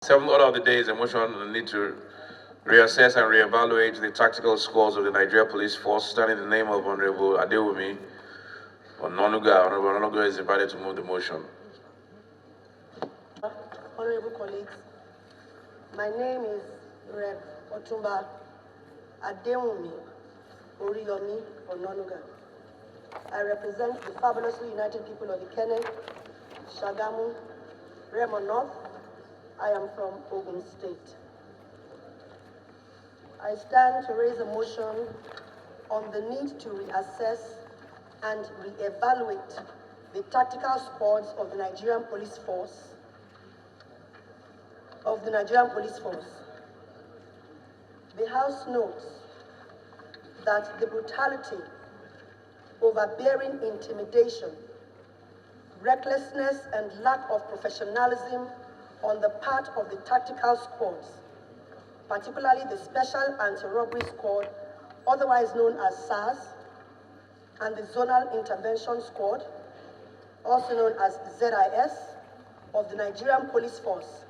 Seventh order of the day is a motion on the need to reassess and reevaluate the tactical scores of the Nigeria Police Force, standing in the name of Honorable Adewumi Ononuga. Honorable Ononuga is invited to move the motion. Honorable colleagues, my name is Rev. Otumba Adewumi Oriyomi Ononuga. I represent the fabulously united people of Ikenne, Shagamu, Remo North. I am from Ogun State. I stand to raise a motion on the need to reassess and reevaluate the tactical squads of the Nigerian Police Force. The House notes that the brutality, overbearing intimidation, recklessness, and lack of professionalism on the part of the tactical squads, particularly the Special Anti-Robbery Squad, otherwise known as Sars, and the Zonal Intervention Squad, also known as ZIS, of the Nigerian Police Force,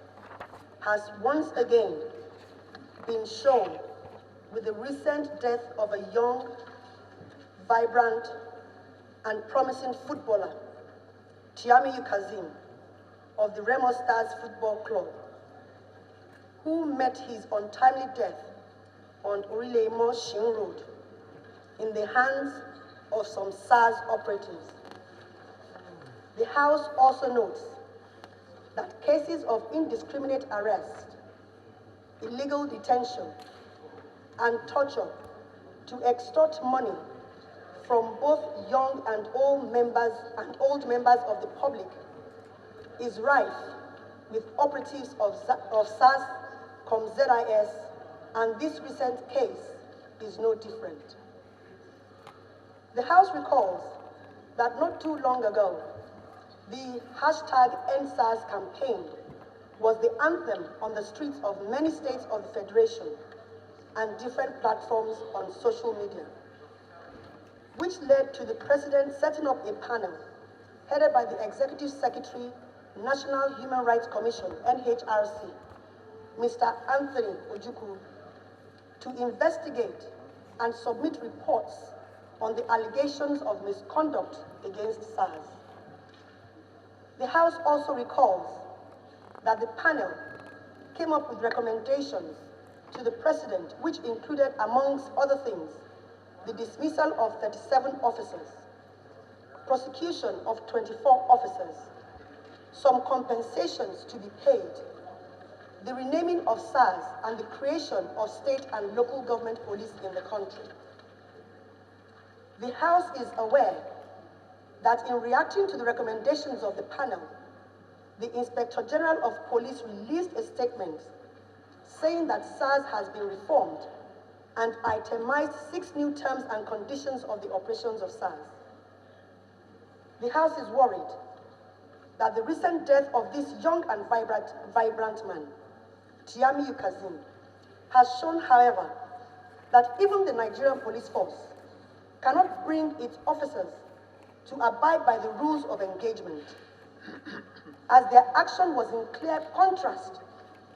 has once again been shown with the recent death of a young, vibrant, and promising footballer, Tiamiyu Kazeem, of the Remo Stars Football Club, who met his untimely death on Orilemo Shin Road in the hands of some SARS operatives. The House also notes that cases of indiscriminate arrest, illegal detention, and torture to extort money from both young and old members of the public is rife with operatives of SARS, ZIS, and this recent case is no different. The House recalls that not too long ago, the #EndSARS campaign was the anthem on the streets of many states of the Federation and different platforms on social media, which led to the President setting up a panel headed by the Executive Secretary, National Human Rights Commission, NHRC, Mr. Anthony Ojukwu, to investigate and submit reports on the allegations of misconduct against SARS. The House also recalls that the panel came up with recommendations to the President, which included, amongst other things, the dismissal of 37 officers, prosecution of 24 officers, some compensations to be paid, the renaming of SARS, and the creation of state and local government police in the country. The House is aware that in reacting to the recommendations of the panel, the Inspector General of Police released a statement saying that SARS has been reformed and itemized 6 new terms and conditions of the operations of SARS. The House is worried that the recent death of this young and vibrant man, Tiamiyu Kazeem, has shown, however, that even the Nigerian Police Force cannot bring its officers to abide by the rules of engagement, as their action was in clear contrast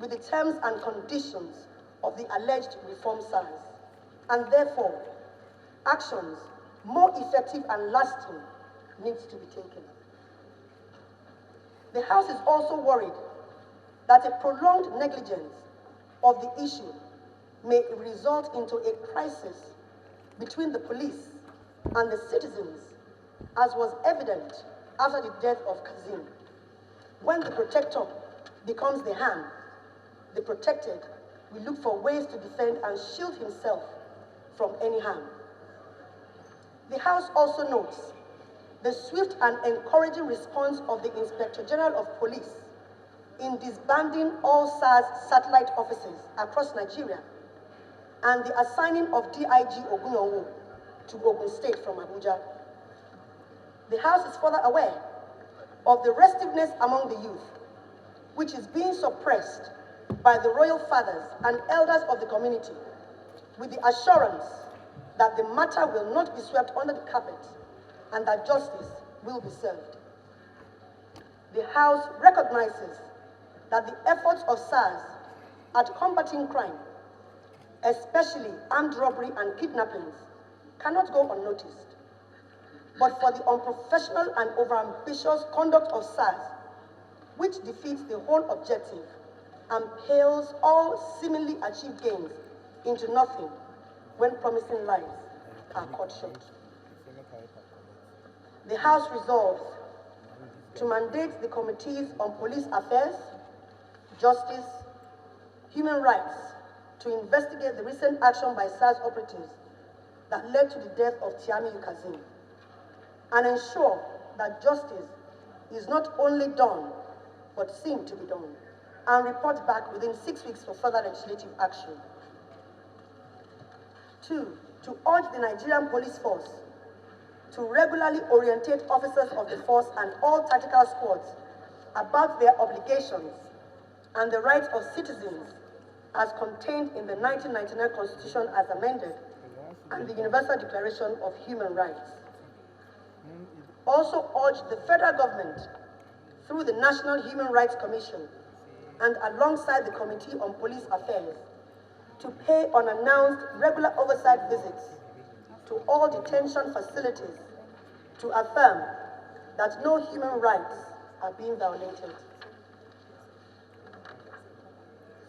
with the terms and conditions of the alleged reform SARS, and therefore, actions more effective and lasting needs to be taken. The House is also worried that a prolonged negligence of the issue may result into a crisis between the police and the citizens, as was evident after the death of Kazeem. When the protector becomes the harm, the protected will look for ways to defend and shield himself from any harm. The House also notes the swift and encouraging response of the Inspector General of Police in disbanding all SARS satellite offices across Nigeria and the assigning of DIG Ogunyowo to Ogun State from Abuja. The House is further aware of the restiveness among the youth, which is being suppressed by the royal fathers and elders of the community, with the assurance that the matter will not be swept under the carpet and that justice will be served. The House recognizes that the efforts of Sars at combating crime, especially armed robbery and kidnappings, cannot go unnoticed. But for the unprofessional and overambitious conduct of Sars, which defeats the whole objective and pales all seemingly achieved gains into nothing when promising lives are cut short. The House resolves to mandate the Committees on Police Affairs, Justice, Human Rights to investigate the recent action by SARS operatives that led to the death of Tiamiyu Kazeem and ensure that justice is not only done, but seen to be done, and report back within 6 weeks for further legislative action. 2, to urge the Nigerian police force to regularly orientate officers of the force and all tactical squads about their obligations and the rights of citizens as contained in the 1999 Constitution as amended and the Universal Declaration of Human Rights. Also urge the federal government through the National Human Rights Commission and alongside the Committee on Police Affairs to pay unannounced regular oversight visits to all detention facilities to affirm that no human rights are being violated.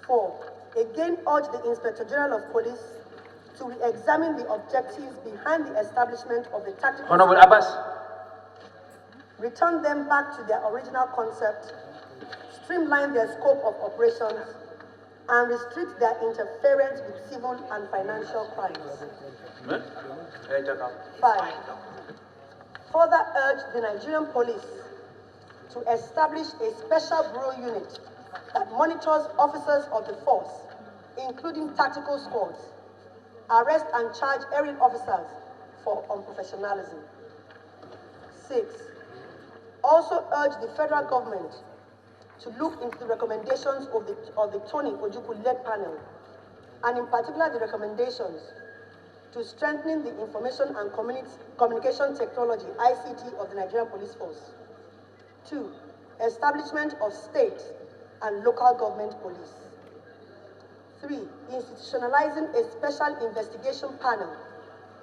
4, again urge the Inspector General of Police to re-examine the objectives behind the establishment of the tactical Honorable Abbas. Return them back to their original concept, streamline their scope of operations, and restrict their interference with civil and financial crimes. 5, further urge the Nigerian police to establish a special bureau unit that monitors officers of the force, including tactical squads, arrest and charge erring officers for unprofessionalism. 6, also urge the federal government to look into the recommendations of the Tony Ojukwu-led panel, and in particular the recommendations to strengthening the information and communication technology, ICT, of the Nigerian Police Force. 2, establishment of state and local government police. 3, institutionalizing a special investigation panel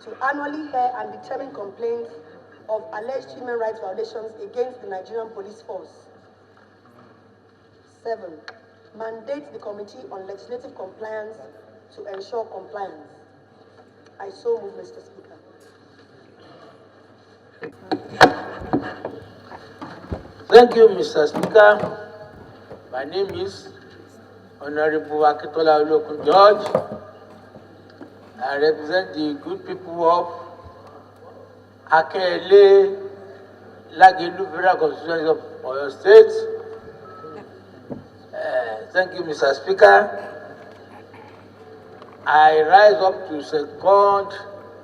to annually hear and determine complaints of alleged human rights violations against the Nigerian Police Force. 7, mandate the Committee on Legislative Compliance to ensure compliance. I so move, Mr. Speaker. Thank you, Mr. Speaker. My name is Honorable Akitola Olokun George. I represent the good people of Akele Lagelu Federal Constituency of Oyo State. Thank you, Mr. Speaker. I rise up to second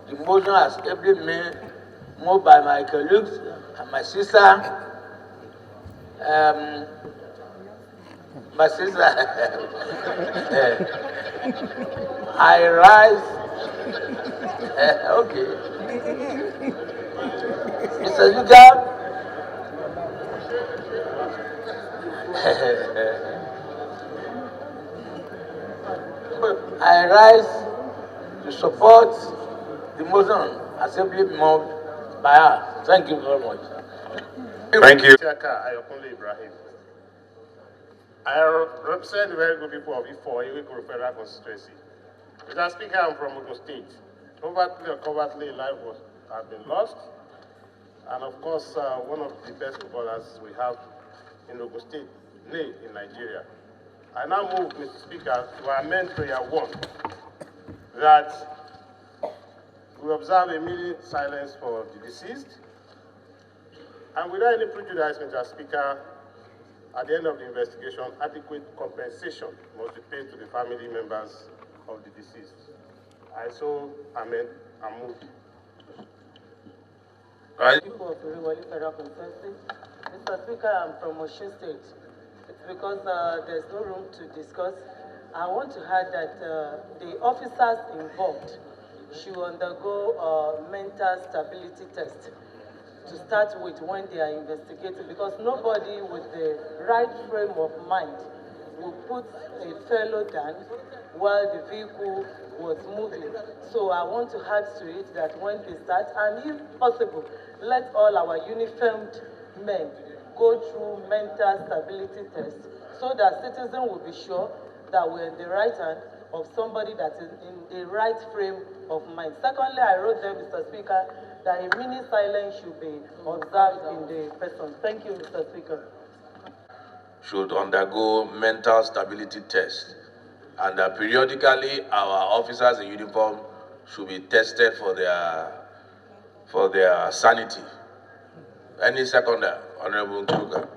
the motion as ably moved by my colleagues and my sister. I rise. Okay. Mr. Speaker. I rise to support the motion assembly moved by her. Thank you very much. Thank you. Ibrahim. I represent the very good people of Ifo, Iwekuru Federal Constituency. Mr. Speaker, I'm from Ogun State. Overtly or covertly, life has been lost. And of course, one of the best footballers we have in Ogun State, in Nigeria. I now move, Mr. Speaker, to amend prayer 1, that we observe a minute silence for the deceased, and without any prejudice, Mr. Speaker, at the end of the investigation, adequate compensation must be paid to the family members of the deceased. I so amend and move. People of Uriwali Federal Constituency. Mr. Speaker, I'm from Osun State. It's because there's no room to discuss. I want to add that the officers involved should undergo a mental stability test to start with when they are investigating, because nobody with the right frame of mind will put a fellow down while the vehicle was moving. So I want to add to it that when they start, and if possible, let all our uniformed men go through mental stability tests so that citizens will be sure that we're in the right hand of somebody that is in the right frame of mind. Secondly, I wrote there, Mr. Speaker, that a minute silence should be observed in the person. Thank you, Mr. Speaker. Should undergo mental stability test, and that periodically our officers in uniform should be tested for their sanity. Any seconder, Honorable Kruger.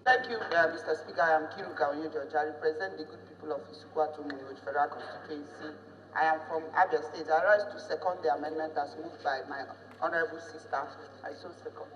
Thank you, Mr. Speaker. I am Kiruka Onyejoji. I represent the good people of Isukwatu Muyoji Federal Constituency. I am from Abia State. I rise to second the amendment as moved by my honorable sister. I so second.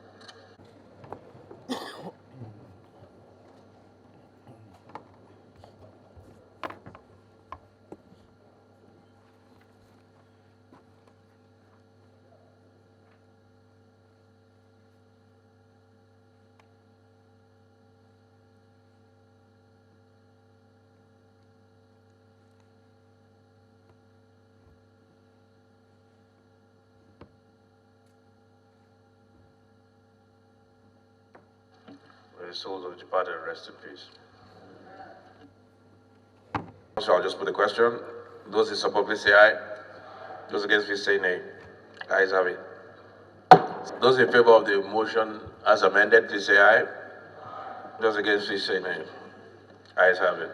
May the souls of the departed rest in peace. So I'll just put the question. Those in support, please say aye. Those against, please say nay. Ayes have it. Those in favor of the motion as amended, please say aye. Those against, please say nay. Ayes have it.